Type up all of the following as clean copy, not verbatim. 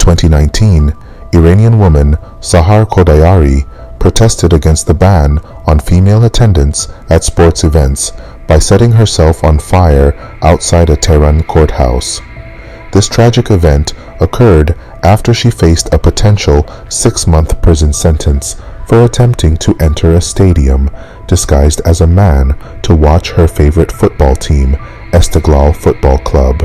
2019, Iranian woman Sahar Kodari protested against the ban on female attendance at sports events by setting herself on fire outside a Tehran courthouse. This tragic event occurred after she faced a potential 6-month prison sentence for attempting to enter a stadium disguised as a man to watch her favorite football team, Istiklal Football Club.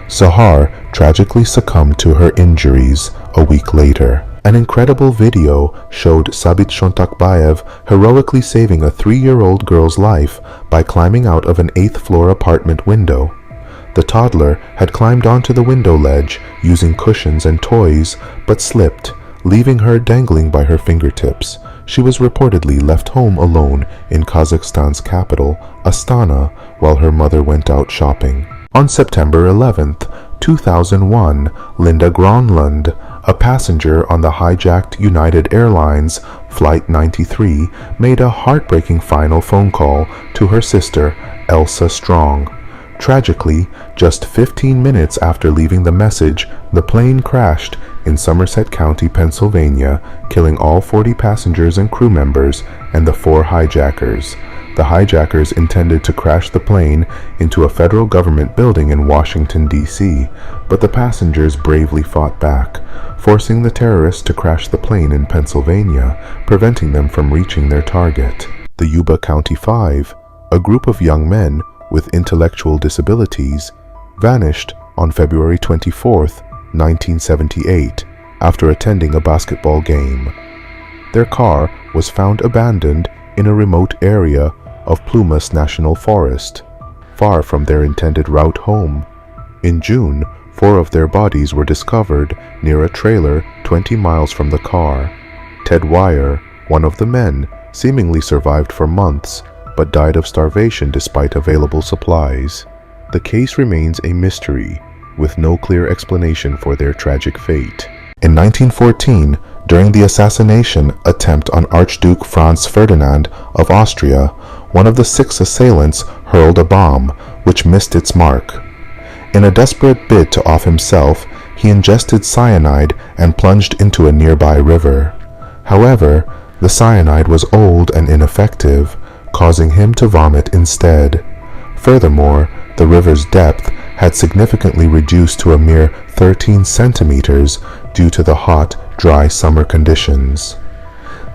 Sahar tragically succumbed to her injuries a week later. An incredible video showed Sabit Shakabayv heroically saving a 3-year-old girl's life by climbing out of an 8th-floor apartment window. The toddler had climbed onto the window ledge using cushions and toys, but slipped, leaving her dangling by her fingertips. She was reportedly left home alone in Kazakhstan's capital, Astana, while her mother went out shopping. On September 11th, 2001, Linda Gronlund, a passenger on the hijacked United Airlines Flight 93, made a heartbreaking final phone call to her sister, Elsa Strong. Tragically, just 15 minutes after leaving the message, the plane crashed in Somerset County, Pennsylvania, killing all 40 passengers and crew members and the 4 hijackers. The hijackers intended to crash the plane into a federal government building in Washington, D.C., but the passengers bravely fought back, forcing the terrorists to crash the plane in Pennsylvania, preventing them from reaching their target. The Yuba County 5, a group of young men with intellectual disabilities, vanished on February 24, 1978, after attending a basketball game. Their car was found abandoned in a remote area of Plumas National Forest, far from their intended route home. In June, 4 of their bodies were discovered near a trailer 20 miles from the car. Ted Wire, one of the men, seemingly survived for months, but died of starvation despite available supplies. The case remains a mystery, with no clear explanation for their tragic fate. In 1914, during the assassination attempt on Archduke Franz Ferdinand of Austria, one of the 6 assailants hurled a bomb, which missed its mark. In a desperate bid to off himself, he ingested cyanide and plunged into a nearby river. However, the cyanide was old and ineffective, causing him to vomit instead. Furthermore, the river's depth had significantly reduced to a mere 13 centimeters due to the hot, dry summer conditions.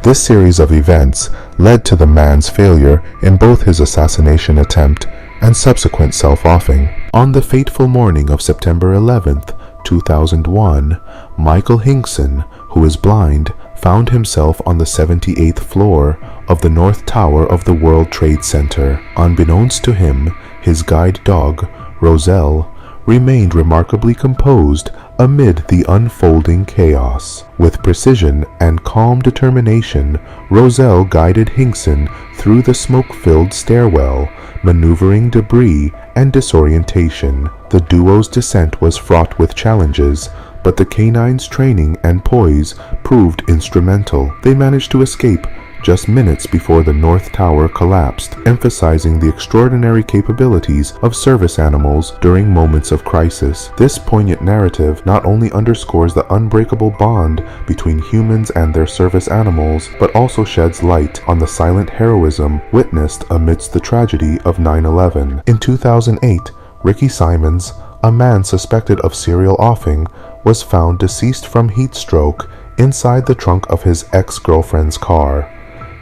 This series of events led to the man's failure in both his assassination attempt and subsequent self-offing. On the fateful morning of September 11th, 2001, Michael Hinkson, who is blind, found himself on the 78th floor of the North Tower of the World Trade Center. Unbeknownst to him, his guide dog, Rosel, remained remarkably composed amid the unfolding chaos. With precision and calm determination, Rosel guided Hinkson through the smoke-filled stairwell, maneuvering debris and disorientation. The duo's descent was fraught with challenges, but the canine's training and poise proved instrumental. They managed to escape just minutes before the North Tower collapsed, emphasizing the extraordinary capabilities of service animals during moments of crisis. This poignant narrative not only underscores the unbreakable bond between humans and their service animals, but also sheds light on the silent heroism witnessed amidst the tragedy of 9/11. In 2008, Ricky Simons, a man suspected of serial offing, was found deceased from heat stroke inside the trunk of his ex-girlfriend's car.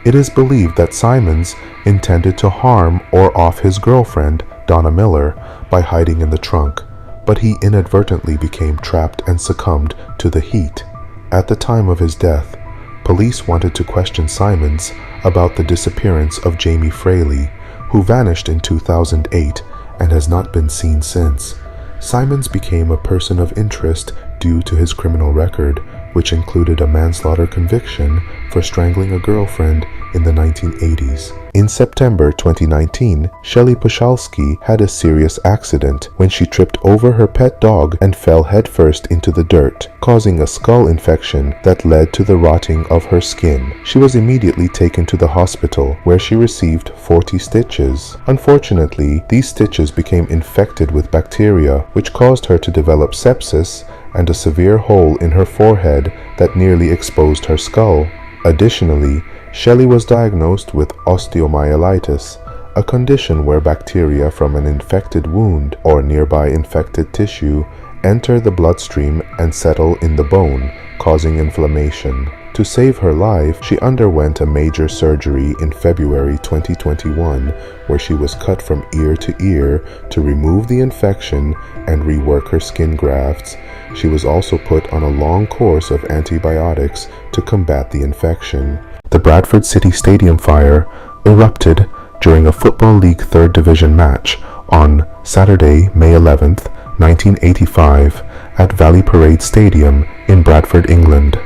It is believed that Simons intended to harm or off his girlfriend, Donna Miller, by hiding in the trunk, but he inadvertently became trapped and succumbed to the heat. At the time of his death, police wanted to question Simons about the disappearance of Jamie Fraley, who vanished in 2008 and has not been seen since. Simons became a person of interest due to his criminal record, which included a manslaughter conviction for strangling a girlfriend in the 1980s. In September 2019, Shelley Posalski had a serious accident when she tripped over her pet dog and fell headfirst into the dirt, causing a skull infection that led to the rotting of her skin. She was immediately taken to the hospital, where she received 40 stitches. Unfortunately, these stitches became infected with bacteria, which caused her to develop sepsis and a severe hole in her forehead that nearly exposed her skull. Additionally, Shelley was diagnosed with osteomyelitis, a condition where bacteria from an infected wound or nearby infected tissue enter the bloodstream and settle in the bone, causing inflammation. To save her life, she underwent a major surgery in February 2021, where she was cut from ear to ear to remove the infection and rework her skin grafts. She was also put on a long course of antibiotics to combat the infection. The Bradford City Stadium fire erupted during a Football League 3rd Division match on Saturday, May 11th, 1985, at Valley Parade Stadium in Bradford, England.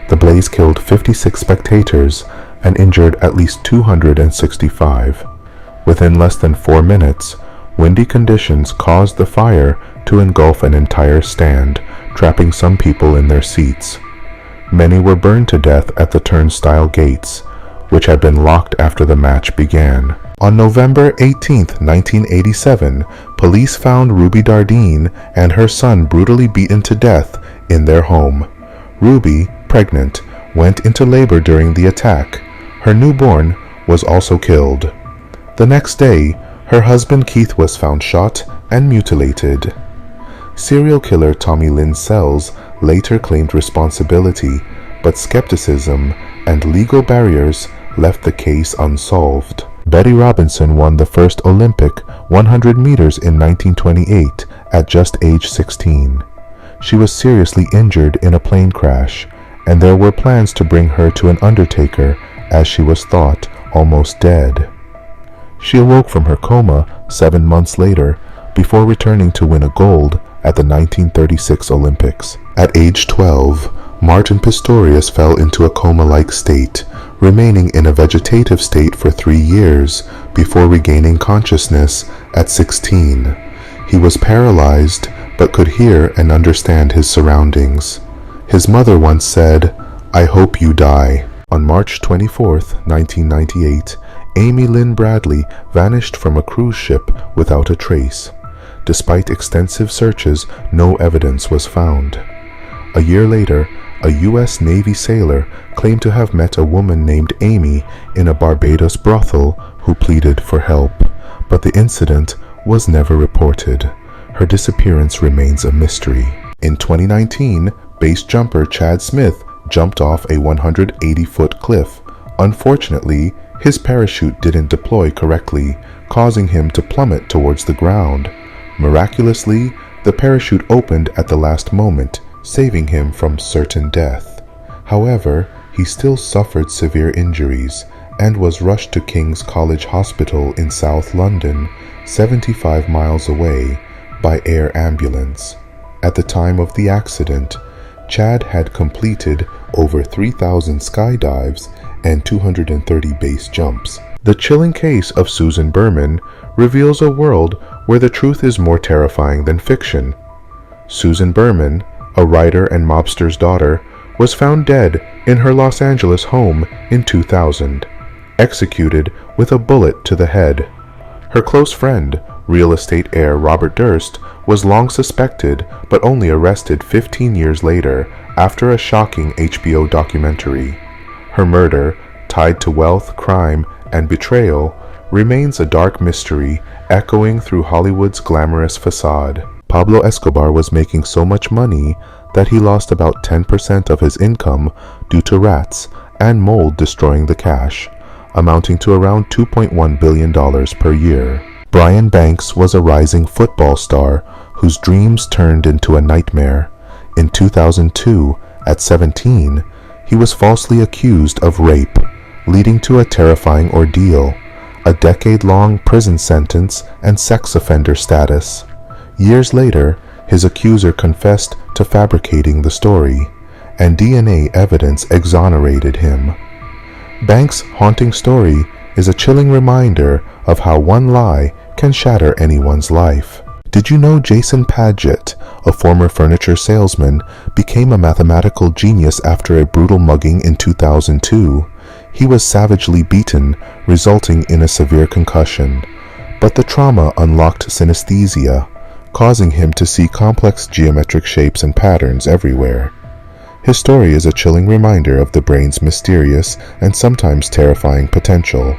The blaze killed 56 spectators and injured at least 265. Within less than 4 minutes, windy conditions caused the fire to engulf an entire stand, trapping some people in their seats. Many were burned to death at the turnstile gates, which had been locked after the match began. On November 18, 1987, police found Ruby Dardine and her son brutally beaten to death in their home. Ruby, pregnant, went into labor during the attack. Her newborn was also killed. The next day, her husband Keith was found shot and mutilated. Serial killer Tommy Lynn Sells later claimed responsibility, but skepticism and legal barriers left the case unsolved. Betty Robinson won the first Olympic 100 meters in 1928 at just age 16. She was seriously injured in a plane crash, and there were plans to bring her to an undertaker as she was thought almost dead. She awoke from her coma 7 months later before returning to win a gold at the 1936 Olympics. At age 12, Martin Pistorius fell into a coma-like state, remaining in a vegetative state for 3 years before regaining consciousness at 16. He was paralyzed but could hear and understand his surroundings. His mother once said, "I hope you die." On March 24, 1998, Amy Lynn Bradley vanished from a cruise ship without a trace. Despite extensive searches, no evidence was found. A year later, a U.S. Navy sailor claimed to have met a woman named Amy in a Barbados brothel who pleaded for help, but the incident was never reported. Her disappearance remains a mystery. In 2019, base jumper Chad Smith jumped off a 180-foot cliff. Unfortunately, his parachute didn't deploy correctly, causing him to plummet towards the ground. Miraculously, the parachute opened at the last moment, saving him from certain death. However, he still suffered severe injuries and was rushed to King's College Hospital in South London, 75 miles away, by air ambulance. At the time of the accident, Chad had completed over 3,000 skydives and 230 base jumps. The chilling case of Susan Burman reveals a world where the truth is more terrifying than fiction. Susan Burman, a writer and mobster's daughter, was found dead in her Los Angeles home in 2000, executed with a bullet to the head. Her close friend, real estate heir Robert Durst, was long suspected but only arrested 15 years later after a shocking HBO documentary. Her murder, tied to wealth, crime, and betrayal, remains a dark mystery echoing through Hollywood's glamorous facade. Pablo Escobar was making so much money that he lost about 10% of his income due to rats and mold destroying the cash, amounting to around $2.1 billion per year. Brian Banks was a rising football star whose dreams turned into a nightmare. In 2002, at 17, he was falsely accused of rape, leading to a terrifying ordeal, a decade-long prison sentence and sex offender status. Years later, his accuser confessed to fabricating the story, and DNA evidence exonerated him. Banks' haunting story is a chilling reminder of how one lie can shatter anyone's life. Did you know Jason Padet, a former furniture salesman, became a mathematical genius after a brutal mugging in 2002? He was savagely beaten, resulting in a severe concussion. But the trauma unlocked synesthesia, causing him to see complex geometric shapes and patterns everywhere. His story is a chilling reminder of the brain's mysterious and sometimes terrifying potential.